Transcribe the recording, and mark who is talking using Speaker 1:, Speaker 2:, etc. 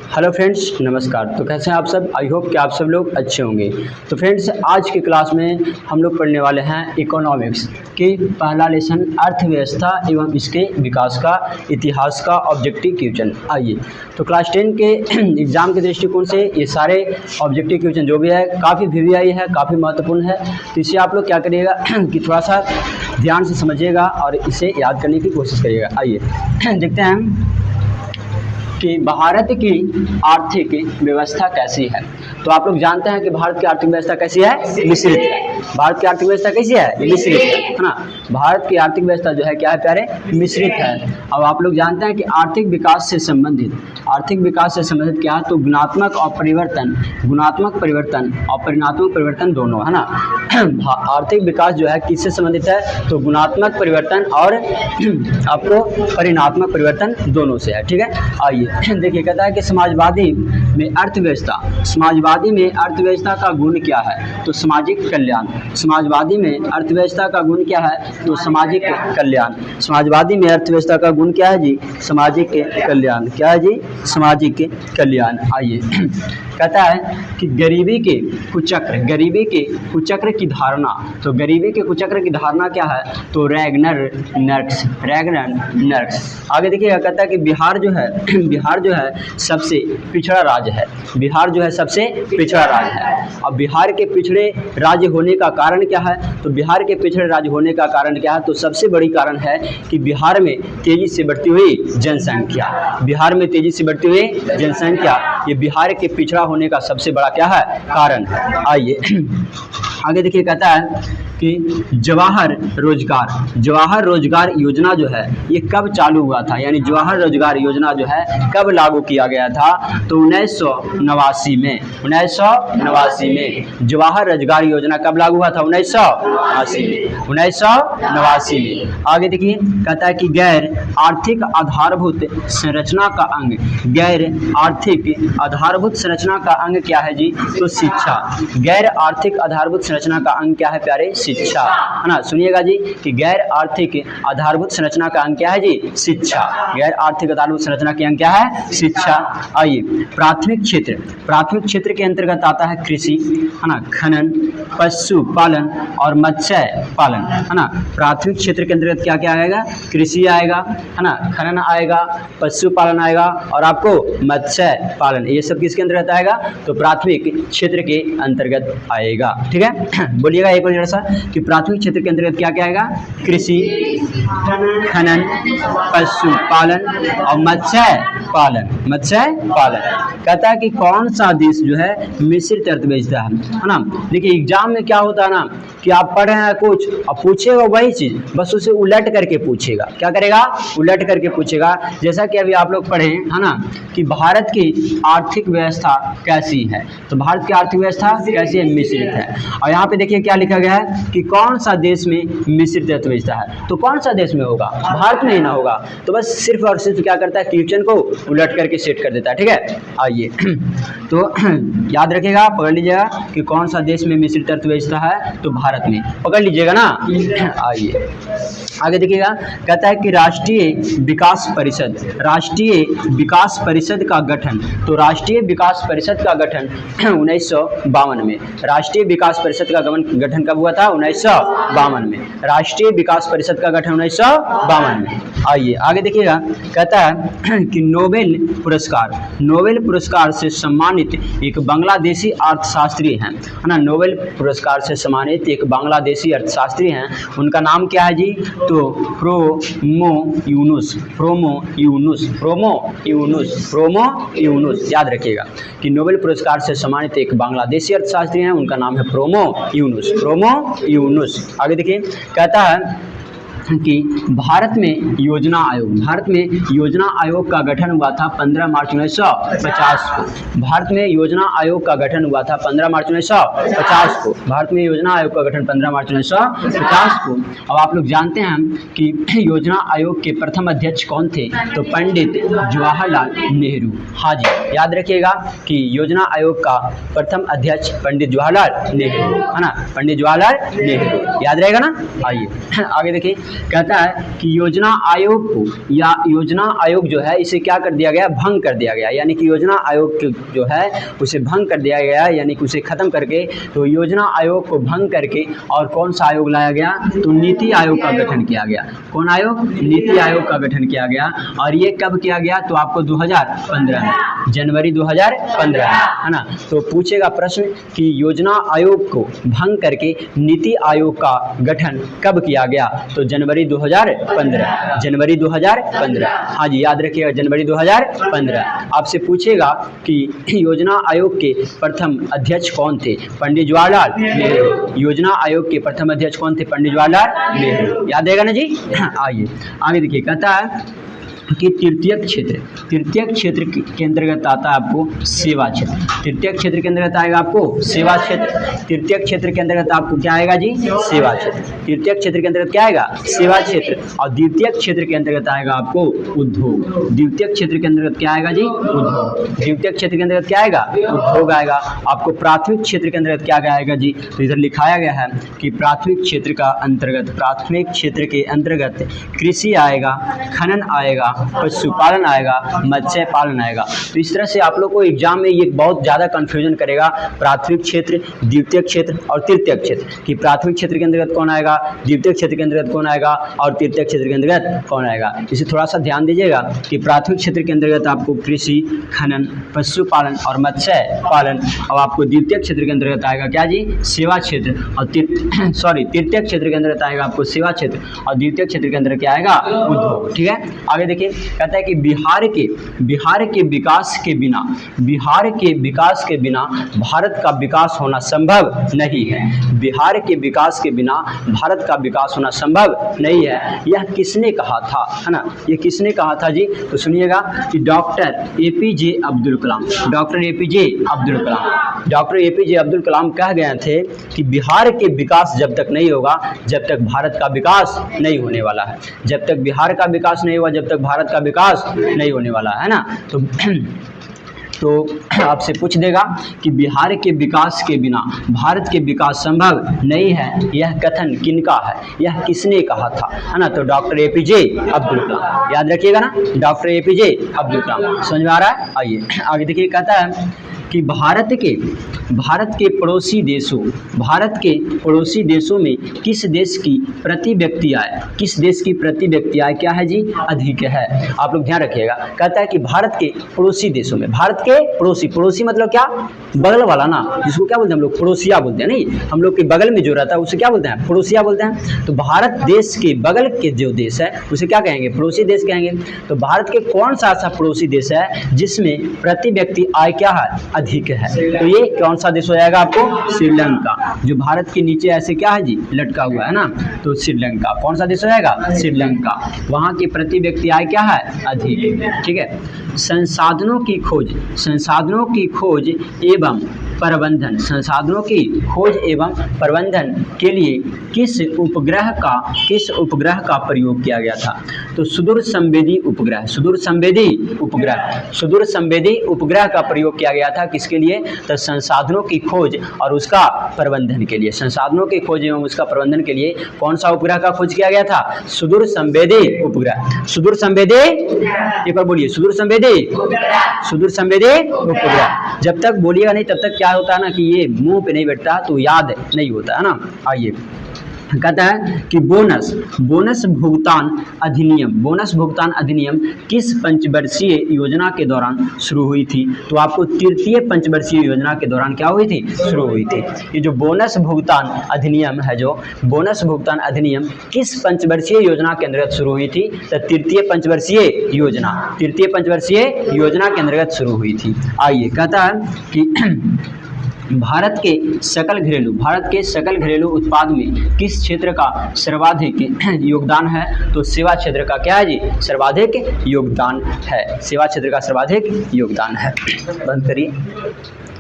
Speaker 1: Hello friends, नमस्कार। तो कैसे हैं आप सब? आई होप कि आप सब लोग अच्छे होंगे। तो फ्रेंड्स, आज की क्लास में हम लोग पढ़ने वाले हैं इकोनॉमिक्स की पहला लेसन, अर्थव्यवस्था एवं इसके विकास का इतिहास का ऑब्जेक्टिव क्वेश्चन। आइए, तो क्लास 10 के एग्ज़ाम के दृष्टिकोण से ये सारे ऑब्जेक्टिव क्वेश्चन जो भी है काफ़ी वीवीआई है, काफ़ी महत्वपूर्ण है। तो इसे आप लोग क्या करिएगा कि थोड़ा सा ध्यान से समझिएगा और इसे याद करने की कोशिश करिएगा। आइए देखते हैं कि भारत की आर्थिक व्यवस्था कैसी है। तो आप लोग जानते हैं कि भारत की आर्थिक व्यवस्था कैसी है? मिश्रित है। भारत की आर्थिक व्यवस्था कैसी है? मिश्रित है ना। भारत की आर्थिक व्यवस्था जो है क्या है प्यारे? मिश्रित है। अब आप लोग जानते हैं कि आर्थिक विकास से संबंधित क्या है? तो गुणात्मक और परिवर्तन, गुणात्मक परिवर्तन और परिणात्मक परिवर्तन दोनों, है ना। आर्थिक विकास जो है किससे संबंधित है? तो गुणात्मक परिवर्तन और आपको परिणात्मक परिवर्तन दोनों से है। ठीक है, आइए देखिए, कहता है कि समाजवादी में अर्थव्यवस्था का गुण क्या है? तो सामाजिक कल्याण। समाजवादी में अर्थव्यवस्था का गुण क्या है? तो सामाजिक कल्याण। समाजवादी में अर्थव्यवस्था का गुण क्या है जी? सामाजिक कल्याण। क्या है जी? सामाजिक कल्याण। आइए कहता है कि गरीबी के कुचक्र की धारणा। तो गरीबी के कुचक्र की धारणा क्या है? तो रैगनर नर्क्स। आगे देखिएगा, कहता है कि बिहार जो है सबसे पिछड़ा राज्य है। बिहार जो है सबसे पिछड़ा राज्य है। अब बिहार के पिछड़े राज्य होने का कारण क्या है? तो बिहार के पिछड़े राज्य होने का कारण क्या है? तो सबसे बड़ी कारण है कि बिहार में तेजी से बढ़ती हुई जनसंख्या। बिहार में तेजी से बढ़ती हुई जनसंख्या ये बिहार के पिछड़ा होने का सबसे बड़ा क्या है? कारण है। आइए आगे देखिए, कहता है कि जवाहर रोजगार योजना जो है ये कब चालू हुआ था? यानी जवाहर रोजगार योजना जो है कब लागू किया गया था? तो 1989 में जवाहर रोजगार योजना कब लागू हुआ था? 1989 में। आगे देखिए, कहता है कि गैर आर्थिक आधारभूत संरचना का अंग। गैर आर्थिक आधारभूत संरचना का अंग क्या है जी? तो शिक्षा। गैर आर्थिक आधारभूत संरचना का अंग क्या है प्यारे? शिक्षा, है ना। सुनिएगा जी कि गैर आर्थिक आधारभूत संरचना का अंग क्या है जी? शिक्षा। गैर आर्थिक आधारभूत संरचना के अंग क्या है? शिक्षा। आइए, प्राथमिक क्षेत्र के अंतर्गत आता है कृषि, है ना, खनन, पशुपालन और मत्स्य पालन, है ना। प्राथमिक क्षेत्र के अंतर्गत क्या क्या आएगा? कृषि आएगा, है ना, खनन आएगा, पशुपालन आएगा और आपको मत्स्य पालन, ये सब किसके अंतर्गत आएगा? तो प्राथमिक क्षेत्र के अंतर्गत आएगा। ठीक है, बोलिएगा एक बार जरा सा कि प्राथमिक क्षेत्र के अंतर्गत क्या क्या आएगा? कृषि, खनन, पशुपालन और मत्स्य पालन। कहता है कि कौन सा देश जो है मिश्रित अर्थव्यवस्था है ना। देखिए, एग्जाम में क्या होता है ना कि आप पढ़ रहे हैं कुछ और पूछेगा वही चीज, बस उसे उलट करके पूछेगा। क्या करेगा? उलट करके पूछेगा। जैसा कि अभी आप लोग पढ़े, है ना, कि भारत की आर्थिक व्यवस्था कैसी है? तो भारत की आर्थिक व्यवस्था कैसी है? मिश्रित है। और यहाँ पे देखिए क्या लिखा गया है कि कौन सा देश में मिश्रित अर्थव्यवस्था है? तो कौन सा देश में होगा? भारत में ही ना होगा। तो बस सिर्फ और सिर्फ क्या करता है? क्वेश्चन को उलट करके सेट कर देता है। ठीक है, आइए तो याद रखिएगा, पकड़ लीजिएगा कि कौन सा देश में मिश्रित अर्थव्यवस्था है? तो भारत में, पकड़ लीजिएगा ना। आइए आगे देखिएगा, कहता है कि राष्ट्रीय विकास परिषद का गठन। तो राष्ट्रीय विकास परिषद का गठन 1952 में। राष्ट्रीय विकास परिषद का गठन कब हुआ था? 1952 में। राष्ट्रीय विकास परिषद का गठन 1952 में। आइए आगे देखिएगा, कहता है कि नोबेल पुरस्कार से सम्मानित एक बांग्लादेशी अर्थशास्त्री हैं, है ना। नोबेल पुरस्कार से सम्मानित एक बांग्लादेशी अर्थशास्त्री हैं, उनका नाम क्या है जी? तो प्रोमो यूनुस। याद रखिएगा कि नोबेल पुरस्कार से सम्मानित एक बांग्लादेशी अर्थशास्त्री हैं, उनका नाम है प्रोमो यूनुस। आगे देखिए, कहता है कि भारत में योजना आयोग का गठन हुआ था 15 मार्च 1950 को। भारत में योजना आयोग का गठन हुआ था 15 मार्च 1950 को। भारत में योजना आयोग का गठन 15 मार्च 1950 को। अब आप लोग जानते हैं कि योजना आयोग के प्रथम अध्यक्ष कौन थे? तो पंडित जवाहरलाल नेहरू। हाँ जी, याद रखिएगा कि योजना आयोग का प्रथम अध्यक्ष पंडित जवाहरलाल नेहरू, है ना, पंडित जवाहरलाल नेहरू, याद रहेगा ना। आइए आगे देखिए, कहता है कि योजना आयोग को, या योजना आयोग जो है इसे क्या कर दिया गया, भंग कर दिया गया, यानी कि योजना आयोग जो है उसे भंग कर दिया गया, यानी कि उसे खत्म करके, तो योजना आयोग को भंग करके और कौन सा आयोग लाया गया, तो नीति आयोग का गठन किया गया। कौन आयोग, नीति आयोग का गठन किया गया। और ये कब किया गया, तो आपको 2015 में, जनवरी 2015 है ना। तो पूछेगा प्रश्न कि योजना आयोग को भंग करके नीति आयोग का गठन कब किया गया, तो जनवरी 2015, जनवरी 2015। हाँ जी, याद रखिएगा, जनवरी 2015। आपसे पूछेगा कि योजना आयोग के प्रथम अध्यक्ष कौन थे, पंडित जवाहरलाल नेहरू। योजना आयोग के प्रथम अध्यक्ष कौन थे, पंडित जवाहरलाल नेहरू। याद रहेगा ना जी। आइए आगे देखिए, कहता है कि तृतीयक क्षेत्र के अंतर्गत आता है आपको सेवा क्षेत्र। तृतीयक क्षेत्र के अंतर्गत आएगा आपको सेवा क्षेत्र। तृतीयक क्षेत्र के अंतर्गत आपको क्या आएगा जी, सेवा क्षेत्र। तृतीयक क्षेत्र के अंतर्गत क्या आएगा, सेवा क्षेत्र। और द्वितीयक क्षेत्र के अंतर्गत आएगा आपको उद्योग। द्वितीयक क्षेत्र के अंतर्गत क्या आएगा जी, उद्योग। द्वितीयक क्षेत्र के अंतर्गत क्या आएगा, उद्योग आएगा। आपको प्राथमिक क्षेत्र के अंतर्गत क्या आएगा जी, तो इधर लिखाया गया है कि प्राथमिक क्षेत्र का अंतर्गत, प्राथमिक क्षेत्र के अंतर्गत कृषि आएगा, खनन आएगा, पशुपालन आएगा, मत्स्य पालन आएगा। तो इस तरह से आप लोग को एग्जाम में ये बहुत ज़्यादा कंफ्यूजन करेगा, प्राथमिक क्षेत्र, द्वितीयक क्षेत्र और तृतीयक क्षेत्र, कि प्राथमिक क्षेत्र के अंतर्गत कौन आएगा, द्वितीयक क्षेत्र के अंतर्गत कौन आएगा और तृतीयक क्षेत्र के अंतर्गत कौन आएगा। इसे थोड़ा सा ध्यान दीजिएगा कि प्राथमिक क्षेत्र के अंतर्गत आपको कृषि, खनन, पशुपालन और मत्स्य पालन, और आपको द्वितीयक क्षेत्र के अंतर्गत आएगा क्या जी, सेवा क्षेत्र। और तृतीयक क्षेत्र के अंतर्गत आएगा आपको सेवा क्षेत्र, और द्वितीयक क्षेत्र के अंदर क्या आएगा, उद्योग। ठीक है, आगे देखिए, कहता है कि बिहार के विकास के बिना, बिहार के विकास के बिना भारत का विकास होना संभव नहीं है। बिहार के विकास के बिना भारत का विकास होना संभव नहीं है। यह किसने कहा था, है ना, ये किसने कहा था जी, तो सुनिएगा कि doctor APJ Abdul Kalam. Doctor APJ Abdul Kalam, doctor APJ Abdul Kalam कह गए थे कि बिहार के विकास जब तक नहीं होगा, जब तक भारत का विकास नहीं होने वाला है। जब तक बिहार का विकास नहीं हुआ, जब तक भारत का विकास नहीं होने वाला है ना। तो आपसे पूछ देगा कि बिहार के विकास के बिना भारत के विकास संभव नहीं है, यह कथन किनका है, यह किसने कहा था, है ना। तो डॉक्टर एपीजे अब्दुल कलाम, याद रखिएगा ना, डॉक्टर एपीजे अब्दुल कलाम। समझ में आ रहा है। आइए आगे देखिए, कहता है कि भारत के पड़ोसी देशों में किस देश की प्रति व्यक्ति आय, किस देश की प्रति व्यक्ति आय क्या है जी, अधिक है। आप लोग ध्यान रखिएगा। कहता है कि भारत के पड़ोसी देशों में, भारत के पड़ोसी मतलब क्या, बगल वाला ना, जिसको क्या बोलते हैं हम लोग, पड़ोसिया बोलते हैं। नहीं, हम लोग के बगल में जो रहता है उसे क्या बोलते हैं, पड़ोसिया बोलते हैं। तो भारत देश के बगल के जो देश है उसे क्या कहेंगे, पड़ोसी देश कहेंगे। तो भारत के कौन सा ऐसा पड़ोसी देश है जिसमें प्रति व्यक्ति आय क्या है, अधिक है। तो ये कौन सा देश हो जाएगा आपको, श्रीलंका। जो भारत के नीचे ऐसे क्या है जी, लटका हुआ है ना, तो श्रीलंका। कौन सा देश हो जाएगा, श्रीलंका। वहाँ की प्रति व्यक्ति आय क्या है, अधिक। ठीक है। संसाधनों की खोज एवं प्रबंधन, संसाधनों की खोज एवं प्रबंधन के लिए किस उपग्रह का प्रयोग किया गया था। तो सुदूर संवेदी उपग्रह का प्रयोग किया गया था। किसके लिए, तो संसाधनों की खोज और उसका प्रबंधन के लिए। संसाधनों की खोज एवं उसका प्रबंधन के लिए कौन सा उपग्रह का खोज किया गया था, सुदूर संवेदी उपग्रह। सुदूर संवेदी, एक बार बोलिए, सुदूर संवेदी उपग्रह। जब तक बोलिएगा नहीं तब तक क्या होता है ना कि ये मुंह पे नहीं बैठता, तो याद नहीं होता है ना। आइए, कहता है कि बोनस भुगतान अधिनियम किस पंचवर्षीय योजना के दौरान शुरू हुई थी। तो आपको तृतीय पंचवर्षीय योजना के दौरान क्या हुई थी, शुरू हुई थी। ये जो बोनस भुगतान अधिनियम है, जो बोनस भुगतान अधिनियम किस पंचवर्षीय योजना के अंतर्गत शुरू हुई थी, तो तृतीय पंचवर्षीय योजना के अंतर्गत शुरू हुई थी। आइए, कहता है कि भारत के सकल घरेलू उत्पाद में किस क्षेत्र का सर्वाधिक योगदान है। तो सेवा क्षेत्र का क्या है जी, सर्वाधिक योगदान है। सेवा क्षेत्र का सर्वाधिक योगदान है। बंद करिए।